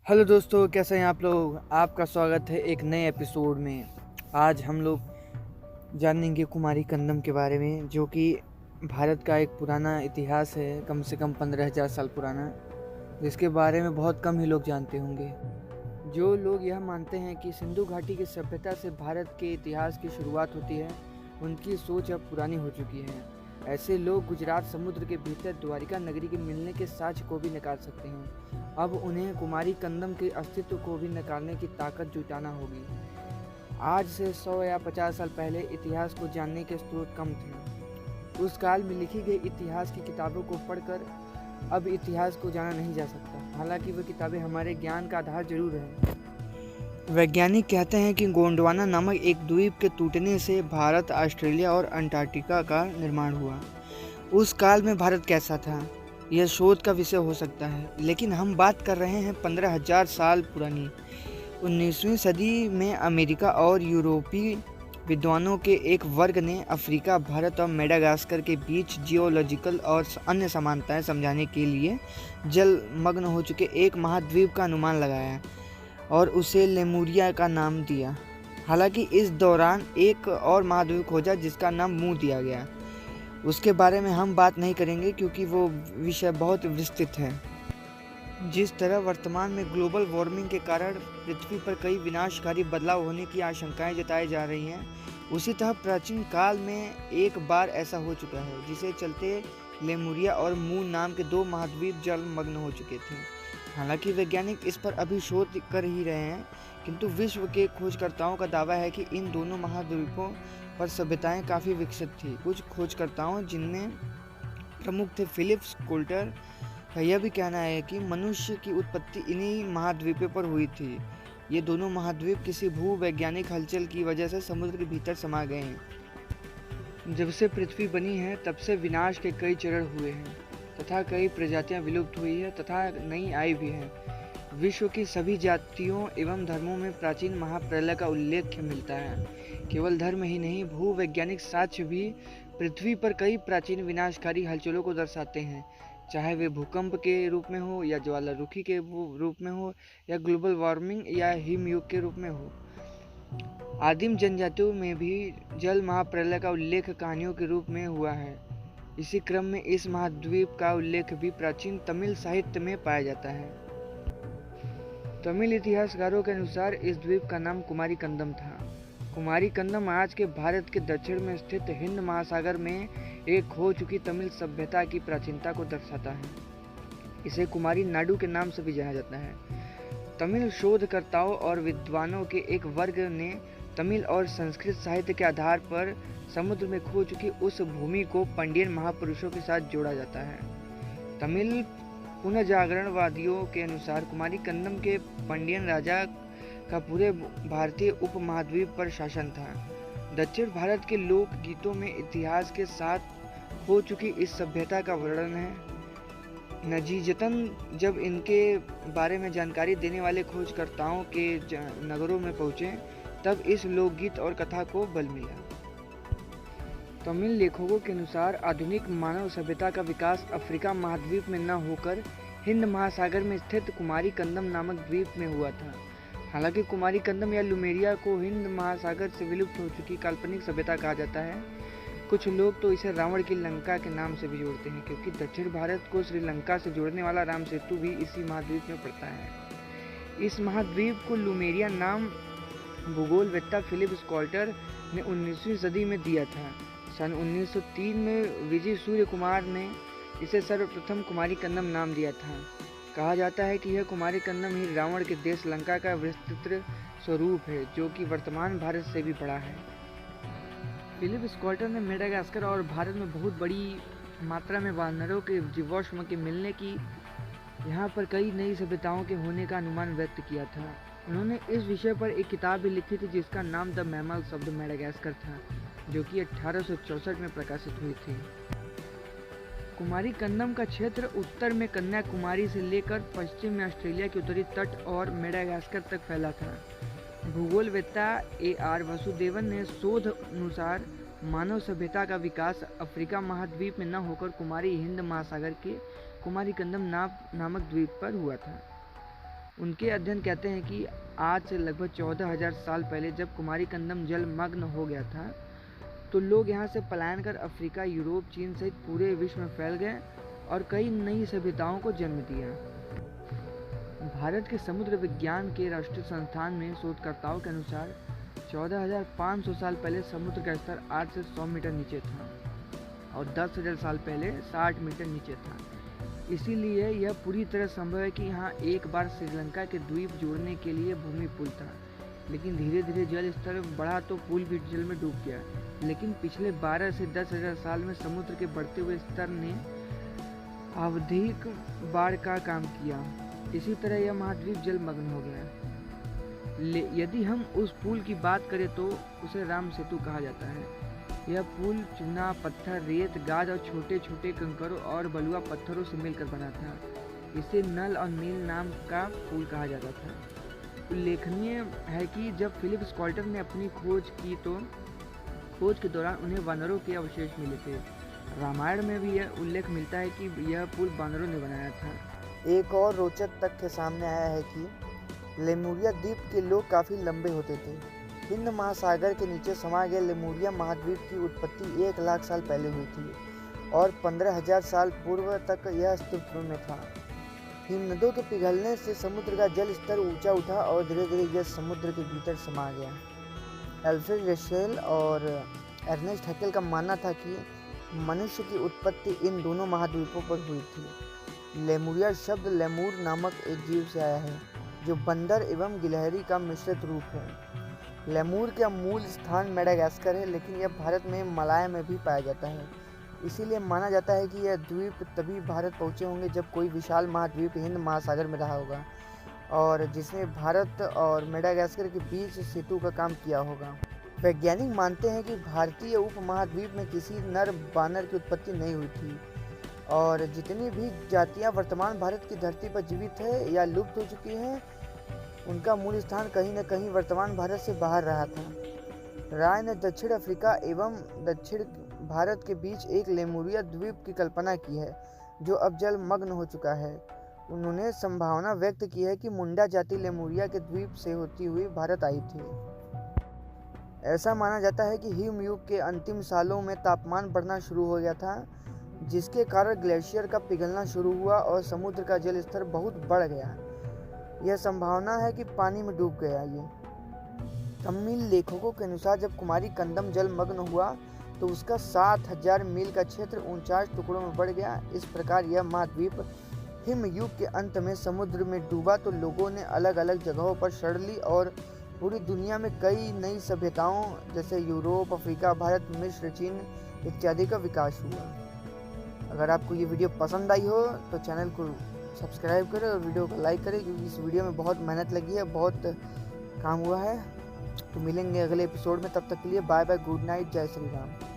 Hello दोस्तों, कैसे हैं आप लोग। आपका स्वागत है एक नए एपिसोड में। आज हम लोग जानेंगे कुमारी कंदम के बारे में, जो कि भारत का एक पुराना इतिहास है, कम से कम 15,000 साल पुराना, जिसके बारे में बहुत कम ही लोग जानते होंगे। जो लोग यह मानते हैं कि सिंधु घाटी की सभ्यता से भारत के इतिहास की शुरुआत होती है, उनकी सोच अब पुरानी हो चुकी है। ऐसे लोग गुजरात समुद्र के भीतर द्वारिका नगरी के मिलने के साक्ष्य को भी नकार सकते हैं। अब उन्हें कुमारी कंदम के अस्तित्व को भी नकारने की ताकत जुटाना होगी। आज से 100 या 50 साल पहले इतिहास को जानने के स्रोत कम थे। उस काल में लिखी गई इतिहास की किताबों को पढ़कर अब इतिहास को जाना नहीं जा सकता। हालांकि वह किताबें हमारे ज्ञान का आधार जरूर हैं। वैज्ञानिक कहते हैं कि गोंडवाना नामक एक द्वीप के टूटने से भारत, ऑस्ट्रेलिया और अंटार्कटिका का निर्माण हुआ। उस काल में भारत कैसा था, यह शोध का विषय हो सकता है, लेकिन हम बात कर रहे हैं 15,000 साल पुरानी। 19वीं सदी में अमेरिका और यूरोपीय विद्वानों के एक वर्ग ने अफ्रीका, भारत और मेडागास्कर के बीच जियोलॉजिकल और अन्य समानताएं समझाने के लिए जलमग्न हो चुके एक महाद्वीप का अनुमान लगाया और उसे लेमुरिया का नाम दिया। हालांकि इस दौरान एक और महाद्वीप खोजा जिसका नाम मुंह दिया गया। उसके बारे में हम बात नहीं करेंगे क्योंकि वो विषय बहुत विस्तृत है। जिस तरह वर्तमान में ग्लोबल वार्मिंग के कारण पृथ्वी पर कई विनाशकारी बदलाव होने की आशंकाएं जताई जा रही हैं, उसी तरह प्राचीन काल में एक बार ऐसा हो चुका है, जिसे चलते लेमुरिया और मून नाम के दो महाद्वीप जलमग्न हो चुके थे। हालांकि वैज्ञानिक इस पर अभी शोध कर ही रहे हैं, किंतु विश्व के खोजकर्ताओं का दावा है कि इन दोनों महाद्वीपों पर सभ्यताएं काफ़ी विकसित थी। कुछ खोजकर्ताओं, जिनमें प्रमुख थे फिलिप स्कोल्टर, का यह भी कहना है कि मनुष्य की उत्पत्ति इन्हीं महाद्वीपों पर हुई थी। ये दोनों महाद्वीप किसी भूवैज्ञानिक हलचल की वजह से समुद्र के भीतर समा गए हैं। जब से पृथ्वी बनी है तब से विनाश के कई चरण हुए हैं तथा कई प्रजातियां विलुप्त हुई है तथा नई आई भी हैं। विश्व की सभी जातियों एवं धर्मों में प्राचीन महाप्रलय का उल्लेख मिलता है। केवल धर्म ही नहीं, भूवैज्ञानिक साक्ष्य भी पृथ्वी पर कई प्राचीन विनाशकारी हलचलों को दर्शाते हैं, चाहे वे भूकंप के रूप में हो या ज्वालामुखी के रूप में हो या ग्लोबल वार्मिंग या हिमयुग के रूप में हो। आदिम जनजातियों में भी जल महाप्रलय का उल्लेख कहानियों के रूप में हुआ है। इसी क्रम में इस महाद्वीप का उल्लेख भी प्राचीन तमिल साहित्य में पाया जाता है। तमिल इतिहासकारों के अनुसार इस द्वीप का नाम कुमारी कंदम था। कुमारी कंदम आज के भारत के दक्षिण में स्थित हिंद महासागर में एक खो चुकी तमिल सभ्यता की प्राचीनता को दर्शाता है। इसे कुमारी नाडु के नाम से भी जाना जाता है। तमिल शोधकर्ताओं और विद्वानों के एक वर्ग ने तमिल और संस्कृत साहित्य के आधार पर समुद्र में खो चुकी उस भूमि को पंडियन महापुरुषों के साथ जोड़ा जाता है। तमिल पुनर्जागरणवादियों के अनुसार कुमारी कंदम के पंडियन राजा का पूरे भारतीय उपमहाद्वीप पर शासन था। दक्षिण भारत के लोक गीतों में इतिहास के साथ खो चुकी इस सभ्यता का वर्णन है। नतीजतन जब इनके बारे में जानकारी देने वाले खोजकर्ताओं के नगरों में पहुंचे, तब इस लोकगीत और कथा को बल मिला। तमिल लेखकों के अनुसार आधुनिक मानव सभ्यता का विकास अफ्रीका महाद्वीप में न होकर हिंद महासागर में स्थित कुमारी कंदम नामक द्वीप में हुआ था। हालांकि कुमारी कंदम या लुमेरिया को हिंद महासागर से विलुप्त हो चुकी काल्पनिक सभ्यता कहा जाता है। कुछ लोग तो इसे रावण की लंका के नाम से भी जोड़ते हैं, क्योंकि दक्षिण भारत को श्रीलंका से जोड़ने वाला राम सेतु भी इसी महाद्वीप में पड़ता है। इस महाद्वीप को लुमेरिया नाम भूगोलवेत्ता फिलिप स्कोल्टर ने 19वीं सदी में दिया था। सन 1903 में विजय सूर्य कुमार ने इसे सर्वप्रथम कुमारी कंदम नाम दिया था। कहा जाता है कि यह कुमारी कंदम ही रावण के देश लंका का विस्तृत स्वरूप है, जो कि वर्तमान भारत से भी बड़ा है। फिलिप स्कोल्टर ने मेडागास्कर और भारत में बहुत बड़ी मात्रा में वानरों के जीवाश्म के मिलने की, यहाँ पर कई नई सभ्यताओं के होने का अनुमान व्यक्त किया था। उन्होंने इस विषय पर एक किताब भी लिखी थी जिसका नाम the mammals of the Madagascar था, जो कि 1864 में प्रकाशित हुई थी। कुमारी कंदम का क्षेत्र उत्तर में कन्याकुमारी से लेकर पश्चिम में ऑस्ट्रेलिया के उत्तरी तट और मेडागास्कर तक फैला था। भूगोलवेत्ता A.R. वसुदेवन ने शोध अनुसार मानव सभ्यता का विकास अफ्रीका महाद्वीप में न होकर कुमारी हिंद महासागर के कुमारी कंदम नामक द्वीप पर हुआ था। उनके अध्ययन कहते हैं कि आज से लगभग 14,000 साल पहले जब कुमारीकंदम जलमग्न हो गया था तो लोग यहाँ से पलायन कर अफ्रीका, यूरोप, चीन सहित पूरे विश्व में फैल गए और कई नई सभ्यताओं को जन्म दिया। भारत के समुद्र विज्ञान के राष्ट्रीय संस्थान में शोधकर्ताओं के अनुसार 14,500 साल पहले समुद्र का स्तर 8 से 100 मीटर नीचे था और 10,000 साल पहले 60 मीटर नीचे था। इसीलिए यह पूरी तरह संभव है कि यहाँ एक बार श्रीलंका के द्वीप जोड़ने के लिए भूमि पुल था, लेकिन धीरे धीरे जल स्तर बढ़ा तो पुल भी जल में डूब गया। लेकिन पिछले 12 से 10,000 साल में समुद्र के बढ़ते हुए स्तर ने आवधिक बाढ़ का काम किया। इसी तरह यह महाद्वीप जलमग्न हो गया। यदि हम उस पुल की बात करें तो उसे राम सेतु कहा जाता है। यह पुल चूना, पत्थर, रेत, गाद और छोटे छोटे कंकरों और बलुआ पत्थरों से मिलकर बना था। इसे नल और नील नाम का पुल कहा जाता था। उल्लेखनीय है कि जब फिलिप स्कॉल्टर ने अपनी खोज की तो खोज के दौरान उन्हें वानरों के अवशेष मिले थे। रामायण में भी यह उल्लेख मिलता है कि यह पुल वानरों ने बनाया था। एक और रोचक तथ्य सामने आया है कि लेमुरिया द्वीप के लोग काफ़ी लंबे होते थे। हिंद महासागर के नीचे समा गए लेमुरिया महाद्वीप की उत्पत्ति 1 लाख साल पहले हुई थी और 15,000 साल पूर्व तक यह अस्तित्व में था। हिमनदों के पिघलने से समुद्र का जल स्तर ऊंचा उठा और धीरे धीरे यह समुद्र के भीतर समा गया। एल्फ्रेड रसेल और अर्नेस्ट हैकेल का मानना था कि मनुष्य की उत्पत्ति इन दोनों महाद्वीपों पर हुई थी। लेमुरिया शब्द लेमूर नामक एक जीव से आया है जो बंदर एवं गिलहरी का मिश्रित रूप है। लेमूर का मूल स्थान मेडागास्कर है, लेकिन यह भारत में मलाया में भी पाया जाता है। इसीलिए माना जाता है कि यह द्वीप तभी भारत पहुँचे होंगे जब कोई विशाल महाद्वीप हिंद महासागर में रहा होगा और जिसमें भारत और मेडागास्कर के बीच सेतु का काम किया होगा। वैज्ञानिक मानते हैं कि भारतीय उपमहाद्वीप में किसी नर बानर की उत्पत्ति नहीं हुई थी और जितनी भी जातियां वर्तमान भारत की धरती पर जीवित है या लुप्त हो चुकी हैं, उनका मूल स्थान कहीं न कहीं वर्तमान भारत से बाहर रहा था। राय ने दक्षिण अफ्रीका एवं दक्षिण भारत के बीच एक लेमुरिया द्वीप की कल्पना की है जो अब जलमग्न हो चुका है। उन्होंने संभावना व्यक्त की है कि मुंडा जाति लेमुरिया के द्वीप से होती हुई भारत आई थी। ऐसा माना जाता है कि हिम युग के अंतिम सालों में तापमान बढ़ना शुरू हो गया था, जिसके कारण ग्लेशियर का पिघलना शुरू हुआ और समुद्र का जल स्तर बहुत बढ़ गया। यह संभावना है कि पानी में डूब गया। ये तमिल लेखकों के अनुसार जब कुमारीकंदम जलमग्न हुआ तो उसका 7,000 मील का क्षेत्र 49 टुकड़ों में बढ़ गया। इस प्रकार यह महाद्वीप हिम युग के अंत में समुद्र में डूबा तो लोगों ने अलग अलग जगहों पर शरण ली और पूरी दुनिया में कई नई सभ्यताओं जैसे यूरोप, अफ्रीका, भारत, मिस्र, चीन इत्यादि का विकास हुआ। अगर आपको ये वीडियो पसंद आई हो तो चैनल को सब्सक्राइब करें और वीडियो को लाइक करें, क्योंकि इस वीडियो में बहुत मेहनत लगी है, बहुत काम हुआ है। तो मिलेंगे अगले एपिसोड में, तब तक के लिए बाय बाय, गुड नाइट, जय श्री राम।